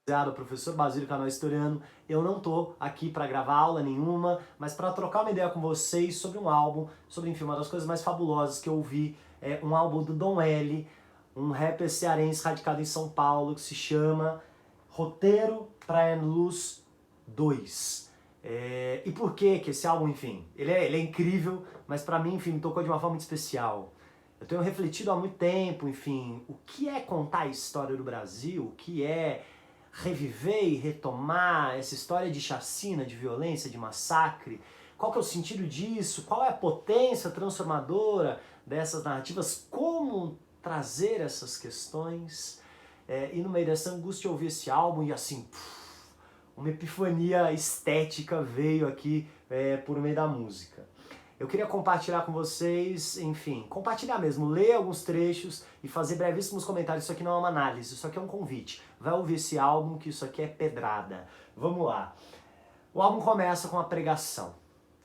Rapaziada, professor Basílio, canal Historiano. Eu não tô aqui para gravar aula nenhuma, mas para trocar uma ideia com vocês sobre um álbum, sobre, enfim, uma das coisas mais fabulosas que eu ouvi, é um álbum do Dom L, um rapper cearense radicado em São Paulo, que se chama Roteiro Praia Luz 2. E por que esse álbum, enfim, ele é incrível, mas para mim, enfim, me tocou de uma forma muito especial. Eu tenho refletido há muito tempo, enfim, o que é contar a história do Brasil, o que é reviver e retomar essa história de chacina, de violência, de massacre. Qual que é o sentido disso? Qual é a potência transformadora dessas narrativas? Como trazer essas questões? E no meio dessa angústia eu ouvi esse álbum e assim, uma epifania estética veio aqui por meio da música. Eu queria compartilhar com vocês, enfim, compartilhar mesmo, ler alguns trechos e fazer brevíssimos comentários. Isso aqui não é uma análise, isso aqui é um convite. Vai ouvir esse álbum que isso aqui é pedrada. Vamos lá. O álbum começa com uma pregação.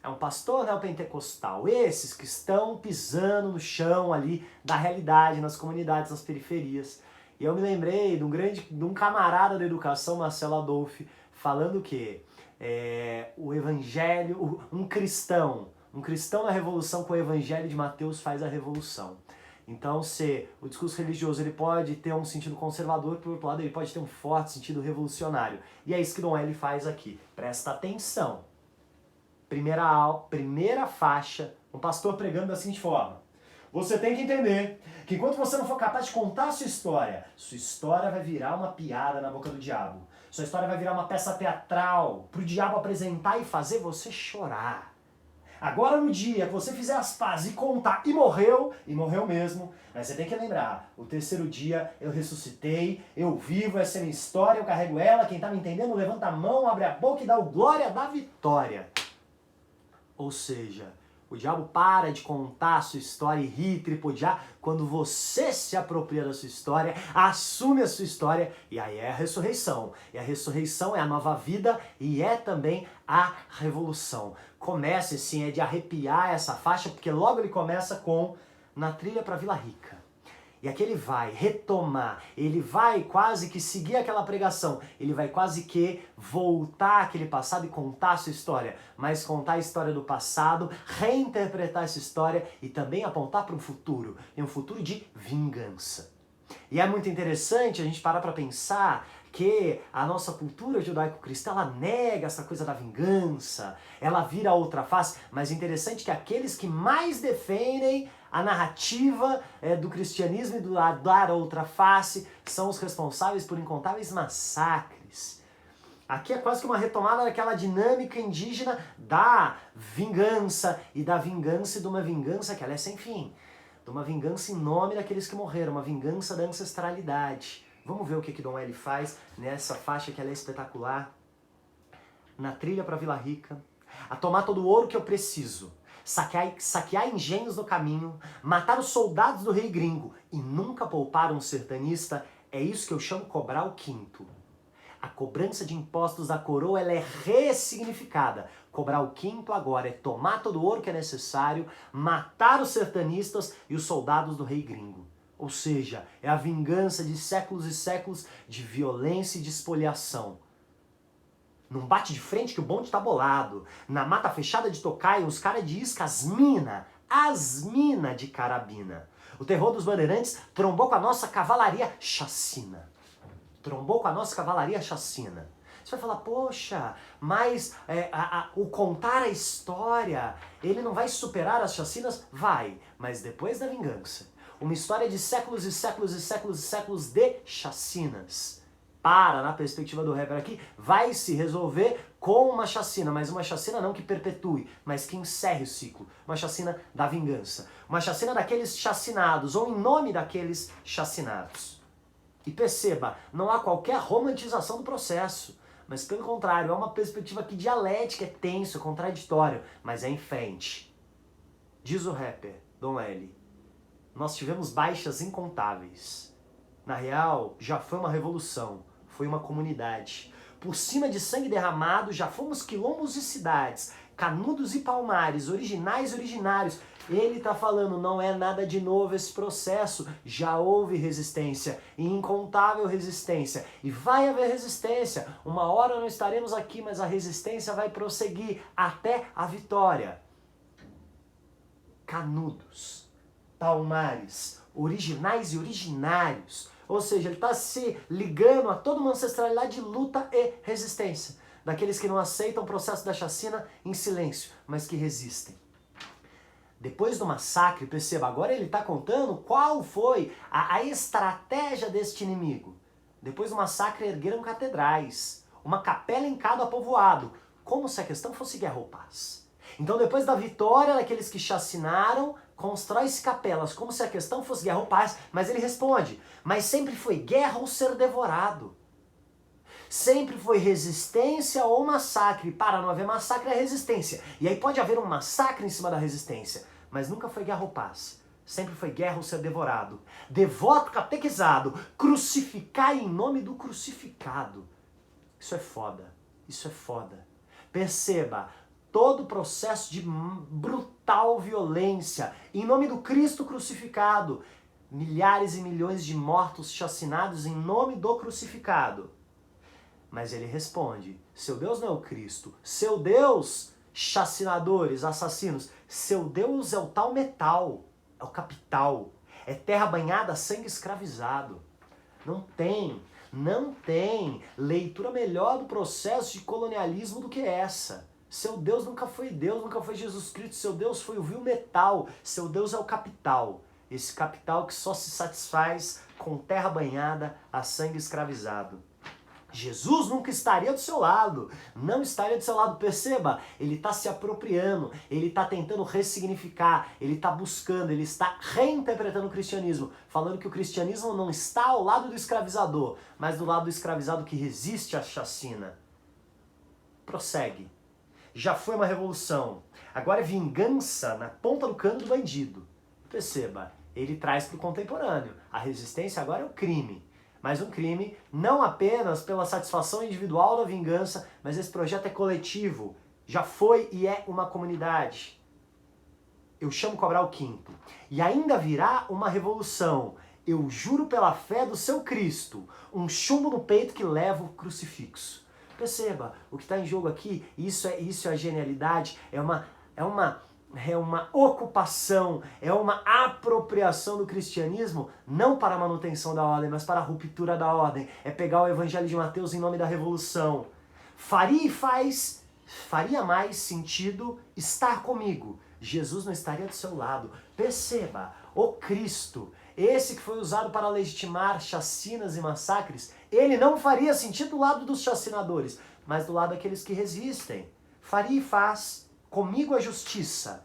É um pastor neopentecostal, esses que estão pisando no chão ali da realidade, nas comunidades, nas periferias. E eu me lembrei de um camarada da educação, Marcelo Adolphe, falando que o evangelho, um cristão na revolução com o evangelho de Mateus faz a revolução. Então, se o discurso religioso ele pode ter um sentido conservador, por outro lado ele pode ter um forte sentido revolucionário. E é isso que Dom L faz aqui. Presta atenção. Primeira faixa, um pastor pregando da seguinte forma. Você tem que entender que enquanto você não for capaz de contar a sua história vai virar uma piada na boca do diabo. Sua história vai virar uma peça teatral para o diabo apresentar e fazer você chorar. Agora no dia que você fizer as pazes e contar, e morreu mesmo, mas você tem que lembrar, o terceiro dia eu ressuscitei, eu vivo, essa é minha história, eu carrego ela, quem tá me entendendo levanta a mão, abre a boca e dá o glória da vitória. Ou seja, o diabo para de contar a sua história e rir e tripudiar quando você se apropria da sua história, assume a sua história, e aí é a ressurreição. E a ressurreição é a nova vida e é também a revolução. Começa, assim, é de arrepiar essa faixa, porque logo ele começa com Na Trilha para Vila Rica. E aqui ele vai retomar, ele vai quase que seguir aquela pregação, ele vai quase que voltar àquele passado e contar a sua história, mas contar a história do passado, reinterpretar essa história e também apontar para um futuro, e um futuro de vingança. E é muito interessante a gente parar para pensar que a nossa cultura judaico-cristã, ela nega essa coisa da vingança, ela vira a outra face, mas é interessante que aqueles que mais defendem a narrativa do cristianismo e do dar a outra face são os responsáveis por incontáveis massacres. Aqui é quase que uma retomada daquela dinâmica indígena da vingança e de uma vingança que ela é sem fim. De uma vingança em nome daqueles que morreram, uma vingança da ancestralidade. Vamos ver o que Dom L faz nessa faixa que ela é espetacular. Na trilha para Vila Rica, a tomar todo o ouro que eu preciso, saquear engenhos no caminho, matar os soldados do rei gringo e nunca poupar um sertanista, é isso que eu chamo cobrar o quinto. A cobrança de impostos da coroa ela é ressignificada. Cobrar o quinto agora é tomar todo o ouro que é necessário, matar os sertanistas e os soldados do rei gringo. Ou seja, é a vingança de séculos e séculos de violência e de espoliação. Não bate de frente que o bonde tá bolado. Na mata fechada de tocaia, os caras de isca, as mina de carabina. O terror dos bandeirantes trombou com a nossa cavalaria chacina. Você vai falar, poxa, mas o contar a história, ele não vai superar as chacinas? Vai, mas depois da vingança. Uma história de séculos e séculos e séculos e séculos de chacinas. Na perspectiva do rapper aqui, vai se resolver com uma chacina, mas uma chacina não que perpetue, mas que encerre o ciclo. Uma chacina da vingança. Uma chacina daqueles chacinados, ou em nome daqueles chacinados. E perceba, não há qualquer romantização do processo, mas pelo contrário, é uma perspectiva que dialética, é tenso, é contraditório, mas é em frente. Diz o rapper, Dom L. Nós tivemos baixas incontáveis. Na real, já foi uma revolução, foi uma comunidade. Por cima de sangue derramado, já fomos quilombos e cidades. Canudos e Palmares, originais e originários. Ele está falando, não é nada de novo esse processo, já houve resistência, e incontável resistência, e vai haver resistência. Uma hora não estaremos aqui, mas a resistência vai prosseguir até a vitória. Canudos, Palmares, originais e originários. Ou seja, ele está se ligando a toda uma ancestralidade de luta e resistência. Daqueles que não aceitam o processo da chacina em silêncio, mas que resistem. Depois do massacre, perceba, agora ele está contando qual foi a estratégia deste inimigo. Depois do massacre, ergueram catedrais, uma capela em cada povoado, como se a questão fosse guerra ou paz. Então, depois da vitória daqueles que chacinaram, constrói-se capelas, como se a questão fosse guerra ou paz, mas ele responde, mas sempre foi guerra ou ser devorado. Sempre foi resistência ou massacre. Para não haver massacre é resistência. E aí pode haver um massacre em cima da resistência. Mas nunca foi guerra ou paz. Sempre foi guerra ou ser devorado. Devoto catequizado. Crucificai em nome do crucificado. Isso é foda. Isso é foda. Perceba, todo o processo de brutal violência em nome do Cristo crucificado. Milhares e milhões de mortos chacinados em nome do crucificado. Mas ele responde, seu Deus não é o Cristo, seu Deus, chacinadores, assassinos, seu Deus é o tal metal, é o capital, é terra banhada, sangue escravizado. Não tem leitura melhor do processo de colonialismo do que essa. Seu Deus nunca foi Deus, nunca foi Jesus Cristo, seu Deus foi o vil metal, seu Deus é o capital. Esse capital que só se satisfaz com terra banhada, a sangue escravizado. Jesus nunca estaria do seu lado, não estaria do seu lado, perceba, ele está se apropriando, ele está tentando ressignificar, ele está buscando, ele está reinterpretando o cristianismo, falando que o cristianismo não está ao lado do escravizador, mas do lado do escravizado que resiste à chacina. Prossegue. Já foi uma revolução, agora é vingança na ponta do cano do bandido. Perceba, ele traz para o contemporâneo, a resistência agora é o crime. Mas um crime não apenas pela satisfação individual da vingança, mas esse projeto é coletivo, já foi e é uma comunidade. Eu chamo Cabral Quinto. E ainda virá uma revolução. Eu juro pela fé do seu Cristo, um chumbo no peito que leva o crucifixo. Perceba, o que está em jogo aqui, isso é a genialidade, é uma ocupação, é uma apropriação do cristianismo, não para a manutenção da ordem, mas para a ruptura da ordem. É pegar o Evangelho de Mateus em nome da revolução. Faria mais sentido estar comigo. Jesus não estaria do seu lado. Perceba, o Cristo, esse que foi usado para legitimar chacinas e massacres, ele não faria sentido do lado dos chacinadores, mas do lado daqueles que resistem. Faria e faz comigo a justiça.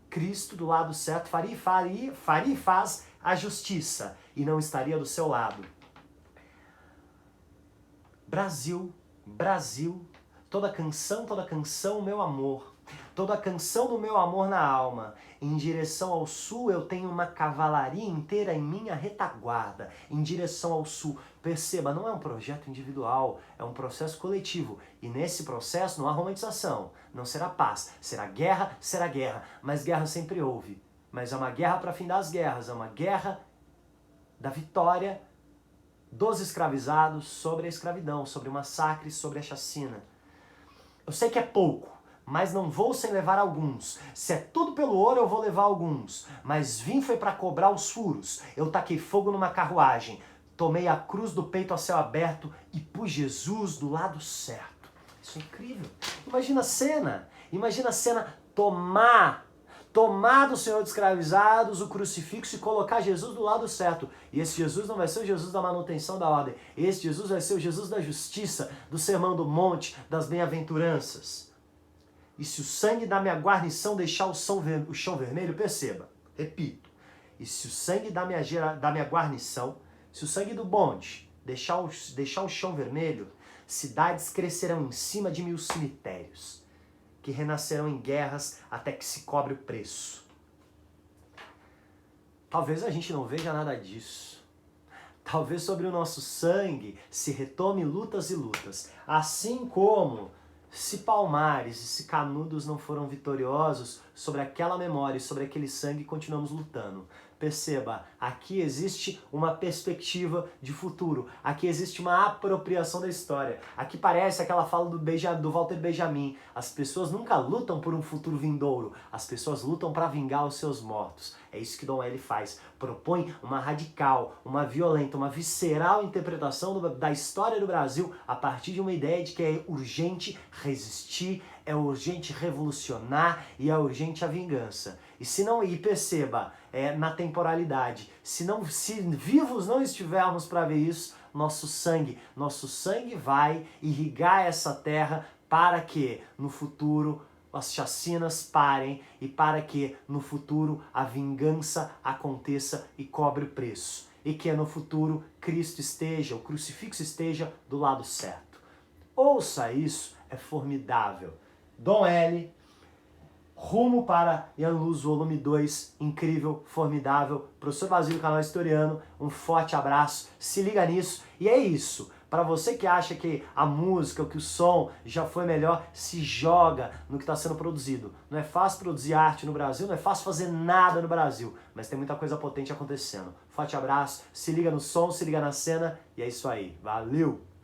Cristo do lado certo faria e faz a justiça e não estaria do seu lado. Brasil, Brasil, toda canção, meu amor. Toda canção do meu amor na alma. Em direção ao sul eu tenho uma cavalaria inteira em minha retaguarda. Em direção ao sul. Perceba, não é um projeto individual, é um processo coletivo. E nesse processo não há romantização. Não será paz. Será guerra. Mas guerra sempre houve. Mas é uma guerra para findar as guerras. É uma guerra da vitória dos escravizados sobre a escravidão, sobre o massacre, sobre a chacina. Eu sei que é pouco. Mas não vou sem levar alguns. Se é tudo pelo ouro, eu vou levar alguns. Mas vim foi para cobrar os furos. Eu taquei fogo numa carruagem. Tomei a cruz do peito a céu aberto e pus Jesus do lado certo. Isso é incrível. Imagina a cena tomar do Senhor dos escravizados o crucifixo e colocar Jesus do lado certo. E esse Jesus não vai ser o Jesus da manutenção da ordem. Esse Jesus vai ser o Jesus da justiça, do sermão do monte, das bem-aventuranças. E se o sangue da minha guarnição deixar o chão vermelho, perceba, repito, e se o sangue da minha guarnição, se o sangue do bonde deixar o chão vermelho, cidades crescerão em cima de 1000 cemitérios, que renascerão em guerras até que se cobre o preço. Talvez a gente não veja nada disso. Talvez sobre o nosso sangue se retome lutas e lutas, assim como Se Palmares e se Canudos não foram vitoriosos, sobre aquela memória e sobre aquele sangue continuamos lutando. Perceba, aqui existe uma perspectiva de futuro, aqui existe uma apropriação da história. Aqui parece aquela fala do Walter Benjamin, as pessoas nunca lutam por um futuro vindouro, as pessoas lutam para vingar os seus mortos. É isso que Dom L faz, propõe uma radical, uma violenta, uma visceral interpretação da história do Brasil a partir de uma ideia de que é urgente resistir, é urgente revolucionar e é urgente a vingança. E perceba, na temporalidade, se vivos não estivermos para ver isso, nosso sangue vai irrigar essa terra para que no futuro as chacinas parem e para que no futuro a vingança aconteça e cobre o preço. E que no futuro Cristo esteja, o crucifixo esteja do lado certo. Ouça isso, é formidável. Dom L, rumo para Ian Luz, volume 2, incrível, formidável. Professor Basílio, canal historiano, um forte abraço, se liga nisso. E é isso, para você que acha que a música, que o som já foi melhor, se joga no que está sendo produzido. Não é fácil produzir arte no Brasil, não é fácil fazer nada no Brasil, mas tem muita coisa potente acontecendo. Forte abraço, se liga no som, se liga na cena, e é isso aí. Valeu!